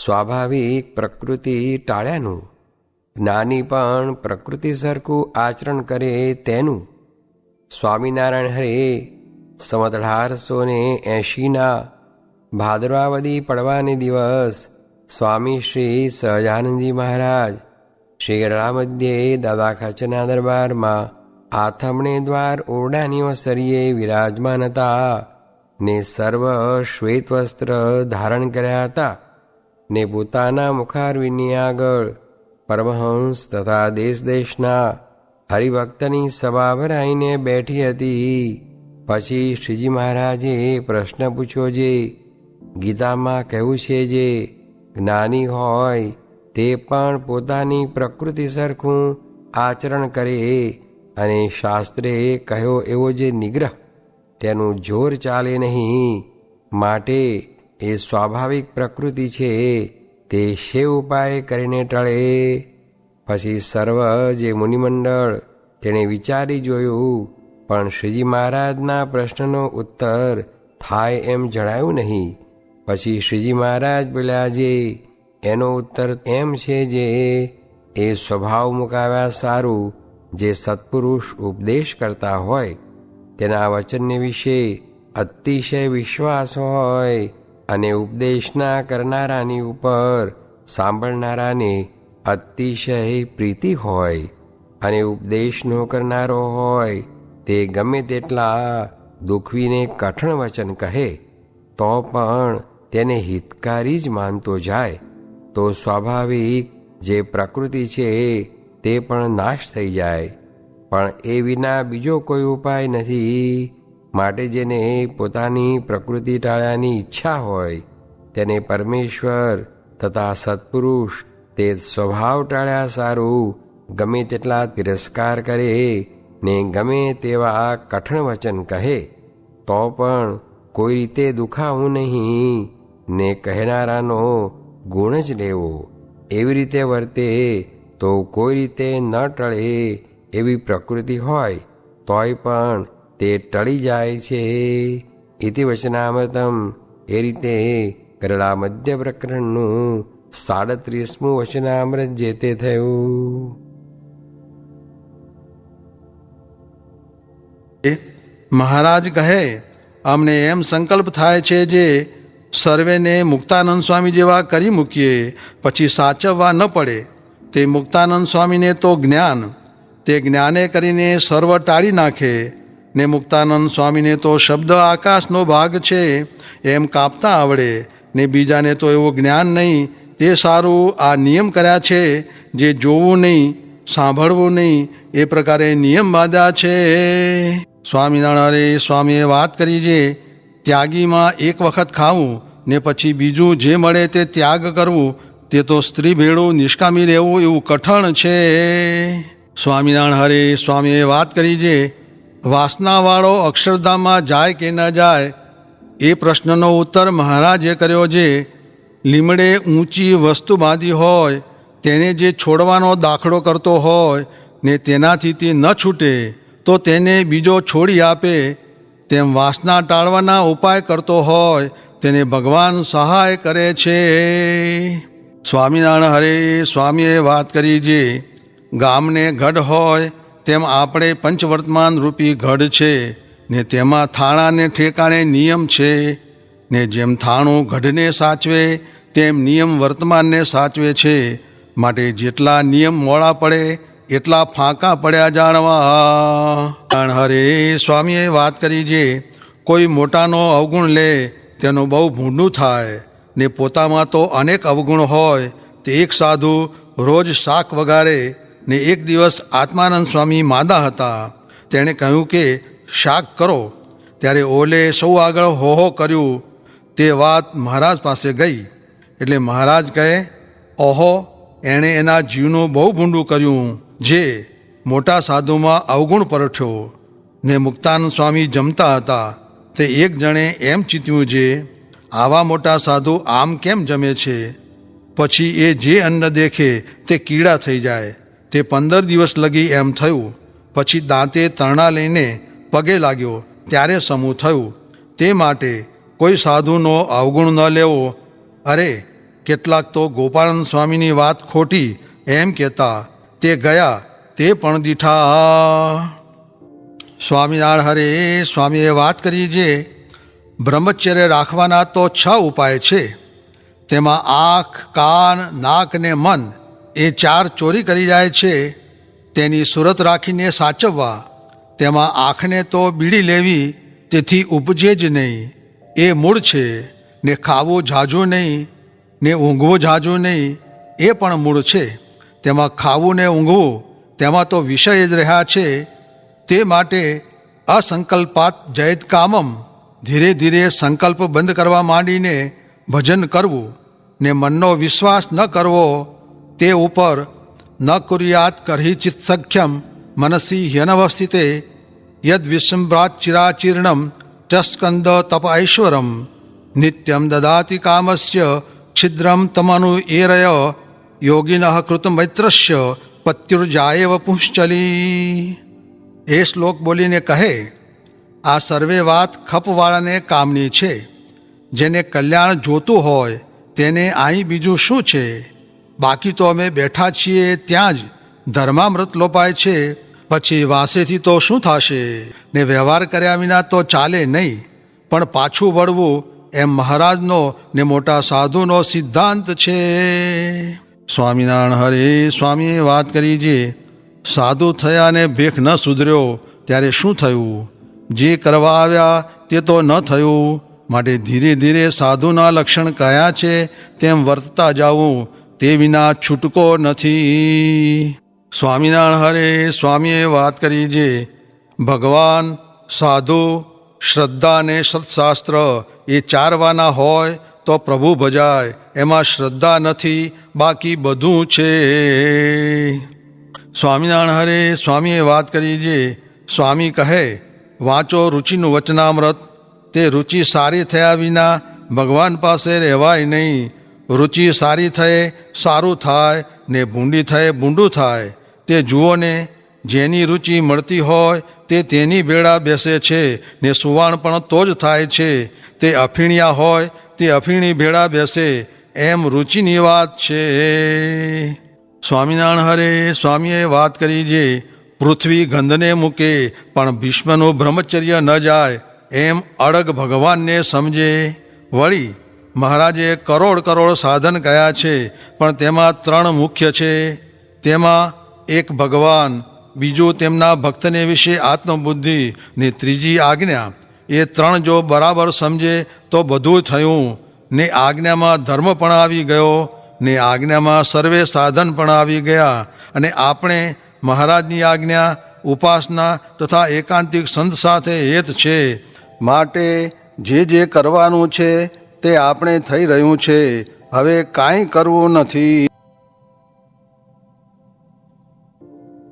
સ્વાભાવિક પ્રકૃતિ ટાળ્યાનું, જ્ઞાની પણ પ્રકૃતિ સરખું આચરણ કરે તેનું. સ્વામિનારાયણ હરે સંવત 1880 ભાદરવાવદી પડવાને દિવસ સ્વામી શ્રી સહજાનંદજી મહારાજ શ્રી ગરડા મધ્યે દાદા ખાચરના દરબારમાં આથમણે દ્વાર ઓરડાની ઓસરીએ વિરાજમાન હતા ને સર્વ શ્વેત વસ્ત્ર ધારણ કર્યા હતા ને પોતાના મુખારવિંદની આગળ પરમહંસ તથા દેશ દેશના હરિભક્તની સભા ભરાઈને બેઠી હતી. પછી શ્રીજી મહારાજે પ્રશ્ન પૂછ્યો, જે ગીતામાં કહ્યું છે જે જ્ઞાની હોય તે પણ પોતાની પ્રકૃતિ સરખું આચરણ કરે અને શાસ્ત્રે કહ્યો એવો જે નિગ્રહ તેનું જોર ચાલે નહીં, માટે એ સ્વાભાવિક પ્રકૃતિ છે તે શેવ ઉપાય કરીને ટળે. પછી સર્વ જે મુનિમંડળ તેણે વિચારી જોયું, પણ શ્રીજી મહારાજના પ્રશ્નનો ઉત્તર થાય એમ જણાયું નહીં. પછી શ્રીજી મહારાજ બોલ્યા, જે એનો ઉત્તર એમ છે જે એ સ્વભાવ મુકાવ્યા સારું જે સત્પુરુષ ઉપદેશ કરતા હોય તેના વચનને વિશે અતિશય વિશ્વાસ હોય અને ઉપદેશના કરનારાની ઉપર સાંભળનારાને અતિશય પ્રીતિ હોય અને ઉપદેશનો કરનારો હોય તે ગમે તેટલા દુખવીને કઠણ વચન કહે તો પણ તેને હિતકારી જ માનતો જાય, તો સ્વાભાવિક જે પ્રકૃતિ છે તે પણ નાશ થઈ જાય. પણ એ વિના બીજો કોઈ ઉપાય નથી. માટે જેને પોતાની પ્રકૃતિ ટાળ્યાની ઈચ્છા હોય તેને પરમેશ્વર તથા સત્પુરુષ તે સ્વભાવ ટાળ્યા સારું ગમે તેટલા તિરસ્કાર કરે ને ગમે તેવા કઠણ વચન કહે તો પણ કોઈ રીતે દુખાવું નહીં ને કહેનારાનો ગુણ જ લેવો. એવી રીતે વર્તે તો કોઈ રીતે ન ટળે એવી પ્રકૃતિ હોય તોય પણ તે ટળી જાય છે. ઇતિ વચનામૃતમ. એ રીતે ગરડા મધ્ય પ્રકરણનું 37મું વચનામૃત જે તે થયું. મહારાજ કહે, અમને એમ સંકલ્પ થાય છે જે સર્વેને મુક્તાનંદ સ્વામી જેવા કરી મૂકીએ પછી સાચવવા ન પડે. તે મુક્તાનંદ સ્વામીને તો જ્ઞાન, તે જ્ઞાને કરીને સર્વ ટાળી નાખે ને મુક્તાનંદ સ્વામીને તો શબ્દ આકાશનો ભાગ છે એમ કાપતા આવડે ને બીજાને તો એવું જ્ઞાન નહીં. તે સારું આ નિયમ કર્યા છે જે જોવું નહીં, સાંભળવું નહીં એ પ્રકારે નિયમ બાંધ્યા છે. સ્વામિનારાયણ સ્વામીએ વાત કરી છે, ત્યાગીમાં એક વખત ખાવું ને પછી બીજું જે મળે તે ત્યાગ કરવું તે તો સ્ત્રી ભેળું નિષ્કામી રહેવું એવું કઠણ છે. સ્વામિનારાયણ હરે સ્વામીએ વાત કરી છે, વાસનાવાળો અક્ષરધામમાં જાય કે ન જાય એ પ્રશ્નનો ઉત્તર મહારાજે કર્યો છે. લીમડે ઊંચી વસ્તુ બાંધી હોય તેને જે છોડવાનો દાખલો કરતો હોય ને તેનાથી તે ન છૂટે તો તેને બીજો છોડી આપે, તેમ વાસના ટાળવાના ઉપાય કરતો હોય તેને ભગવાન સહાય કરે છે. સ્વામિનારાયણ હરે સ્વામીએ વાત કરી છે, ગામને ગઢ હોય તેમ આપણે પંચવર્તમાન રૂપી ગઢ છે ને તેમાં થાણાને ઠેકાણે નિયમ છે ને જેમ થાણું ગઢને સાચવે તેમ નિયમ વર્તમાનને સાચવે છે. માટે જેટલા નિયમ મોડા પડે એટલા ફાંકા પડ્યા જાણવા. હરે સ્વામીએ વાત કરી છે, કોઈ મોટાનો અવગુણ લે તેનું બહુ ભૂંડું થાય ને પોતામાં તો અનેક અવગુણ હોય. તે એક સાધુ રોજ શાક વગારે ને એક દિવસ આત્માનંદ સ્વામી માંદા હતા. તેણે કહ્યું કે શાક કરો. ત્યારે ઓલે સૌ આગળ હો કર્યું. તે વાત મહારાજ પાસે ગઈ એટલે મહારાજ કહે, ઓહો, એણે એના જીવનું બહુ ભૂંડું કર્યું જે મોટા સાધુમાં અવગુણ પરઠ્યો. ને મુક્તાનંદ સ્વામી જમતા હતા. તે એક જણે એમ ચીત્યું છે, આવા મોટા સાધુ આમ કેમ જમે છે? પછી એ જે અન્ન દેખે તે કીડા થઈ જાય. તે 15 દિવસ લગી એમ થયું. પછી દાંતે તરણા લઈને પગે લાગ્યો ત્યારે સમૂહ થયું. તે માટે કોઈ સાધુનો અવગુણ ન લેવો. અરે કેટલાક તો ગોપાળન સ્વામીની વાત ખોટી એમ કહેતા, તે ગયા તે પણ દીઠા. સ્વામિનારાયણ હરે સ્વામીએ વાત કરી જે બ્રહ્મચર્ય રાખવાના તો 6 ઉપાય છે. તેમાં આંખ, કાન, નાક ને મન એ 4 ચોરી કરી જાય છે. તેની સુરત રાખીને સાચવવા. તેમાં આંખને તો બીડી લેવી તેથી ઉપજે જ નહીં, એ મૂળ છે. ને ખાવું ઝાઝું નહીં ને ઊંઘવું ઝાઝું નહીં, એ પણ મૂળ છે. તેમાં ખાવું ને ઊંઘવું તેમાં તો વિષય જ રહ્યા છે. તે માટે અસંકલ્પાત જયત કામમ, ધીરે ધીરે સંકલ્પ બંધ કરવા માંડીને ભજન કરવું. ને મનનો વિશ્વાસ ન કરવો તે ઉપર ન કુર્યાત કરહી ચિત્ત સખ્યમ મનસી હ્યનવસ્થિતે યદ વિસ્મૃત ચિરાચીર્ણમ ચસ્કંદ તપ ઐશ્વરમ નિત્યમ દદાતિ કામસ્ય છિદ્રમ તમનુ એરય યોગિનઃ કૃત મૈત્રસ્ય પત્યુર્જાયવ પુંશ્ચલી. એ શ્લોક બોલીને કહે, આ સર્વે વાત ખપવાળાને કામની છે. જેને કલ્યાણ જોતું હોય તેને અહીં બીજું શું છે? બાકી તો અમે બેઠા છીએ ત્યાં જ ધર્મામૃત લોપાય છે. પછી વાંસેથી તો શું થશે? ને વ્યવહાર કર્યા વિના તો ચાલે નહીં. પણ પાછું વળવું એમ મહારાજનો ને મોટા સાધુનો સિદ્ધાંત છે. સ્વામિનારાયણ હરે સ્વામીએ વાત કરી જે સાધુ થયા ને ભેખ ન સુધર્યો ત્યારે શું થયું? જે કરવા આવ્યા તે તો ન થયું. માટે ધીરે ધીરે સાધુના લક્ષણ કયા છે તેમ વર્તતા જાવું, તે વિના છૂટકો નથી. સ્વામિનારાયણ હરે સ્વામીએ વાત કરી જે ભગવાન, સાધુ, શ્રદ્ધા અને સત્શાસ્ત્ર એ 4 વાના હોય તો પ્રભુ ભજાય. એમાં શ્રદ્ધા નથી, બાકી બધું છે. સ્વામિનારાયણ હરે સ્વામીએ વાત કરી જે સ્વામી કહે, વાંચો રુચિનું વચનામૃત. તે રુચિ સારી થયા વિના ભગવાન પાસે રહેવાય નહીં. રુચિ સારી થયે સારું થાય ને ભૂંડી થયે ભૂંડું થાય. તે જુઓ ને, જેની રુચિ મળતી હોય તે તેની ભેળા બેસે છે ને સુવાણ પણ તો જ થાય છે. તે અફીણિયા હોય તે અફીણી ભેળા બેસે, એમ રુચિની વાત છે. સ્વામિનારાયણ હરે સ્વામીએ વાત કરી જે પૃથ્વી ગંધને મૂકે પણ ભીષ્મનું બ્રહ્મચર્ય ન જાય, એમ અડગ ભગવાનને સમજે. વળી મહારાજે કરોડ સાધન કયા છે, પણ તેમાં 3 મુખ્ય છે. તેમાં એક ભગવાન, બીજું તેમના ભક્તને વિશે આત્મબુદ્ધિ ને ત્રીજી આજ્ઞા. એ 3 જો બરાબર સમજે તો બધું થયું. ને આજ્ઞામાં ધર્મ પણ આવી ગયો ને આજ્ઞામાં સર્વે સાધન પણ આવી ગયા. અને આપણે મહારાજની આજ્ઞા ઉપાસના તથા એકાંતિક સંત સાથે હેત છે. માટે જે કરવાનું છે તે આપણે થઈ રહ્યું છે. હવે કાંઈ કરવું નથી.